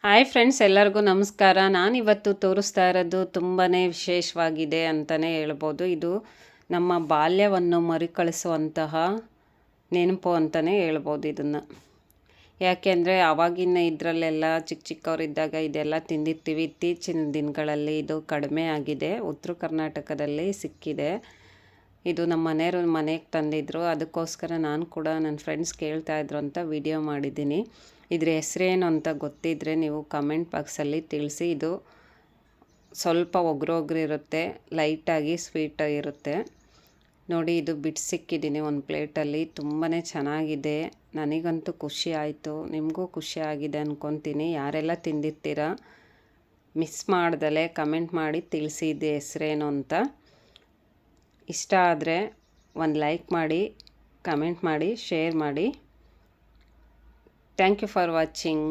Hi friends, ಎಲ್ಲರಿಗೂ ನಮಸ್ಕಾರ. ನಾನಿವತ್ತು ತೋರಿಸ್ತಾ ಇರೋದು ತುಂಬಾ ವಿಶೇಷವಾಗಿದೆ ಅಂತಲೇ ಹೇಳ್ಬೋದು. ಇದು ನಮ್ಮ ಬಾಲ್ಯವನ್ನು ಮರುಕಳಿಸುವಂತಹ ನೆನಪು ಅಂತಲೇ ಹೇಳ್ಬೋದು ಇದನ್ನು. ಯಾಕೆಂದರೆ ಆವಾಗಿನ ಇದರಲ್ಲೆಲ್ಲ ಚಿಕ್ಕವರಿದ್ದಾಗ ಇದೆಲ್ಲ ತಿಂದಿರ್ತೀವಿ. ಇತ್ತೀಚಿನ ದಿನಗಳಲ್ಲಿ ಇದು ಕಡಿಮೆ ಆಗಿದೆ. ಉತ್ತರ ಕರ್ನಾಟಕದಲ್ಲಿ ಸಿಕ್ಕಿದೆ. ಇದು ನಮ್ಮ ಮನೆಯವರು ಮನೆಗೆ ತಂದಿದ್ರು. ಅದಕ್ಕೋಸ್ಕರ ನಾನು ಕೂಡ ನನ್ನ ಫ್ರೆಂಡ್ಸ್ ಕೇಳ್ತಾಯಿದ್ರು ಅಂತ ವಿಡಿಯೋ ಮಾಡಿದ್ದೀನಿ. ಇದ್ರ ಹೆಸ್ರೇನು ಅಂತ ಗೊತ್ತಿದ್ದರೆ ನೀವು ಕಮೆಂಟ್ ಬಾಕ್ಸಲ್ಲಿ ತಿಳಿಸಿ. ಇದು ಸ್ವಲ್ಪ ಒಗ್ರಿರುತ್ತೆ, ಲೈಟಾಗಿ ಸ್ವೀಟಾಗಿರುತ್ತೆ. ನೋಡಿ, ಇದು ಬಿಟ್ಟು ಸಿಕ್ಕಿದ್ದೀನಿ ಒಂದು ಪ್ಲೇಟಲ್ಲಿ. ತುಂಬಾ ಚೆನ್ನಾಗಿದೆ. ನನಗಂತೂ ಖುಷಿ ಆಯಿತು, ನಿಮಗೂ ಖುಷಿ ಆಗಿದೆ ಅಂದ್ಕೊತೀನಿ. ಯಾರೆಲ್ಲ ತಿಂದಿರ್ತೀರ ಮಿಸ್ ಮಾಡ್ದಲೆ ಕಮೆಂಟ್ ಮಾಡಿ ತಿಳಿಸಿ ಇದು ಹೆಸ್ರೇನು ಅಂತ. ಇಷ್ಟ ಆದರೆ ಒಂದು ಲೈಕ್ ಮಾಡಿ, ಕಮೆಂಟ್ ಮಾಡಿ, ಶೇರ್ ಮಾಡಿ. Thank you for watching.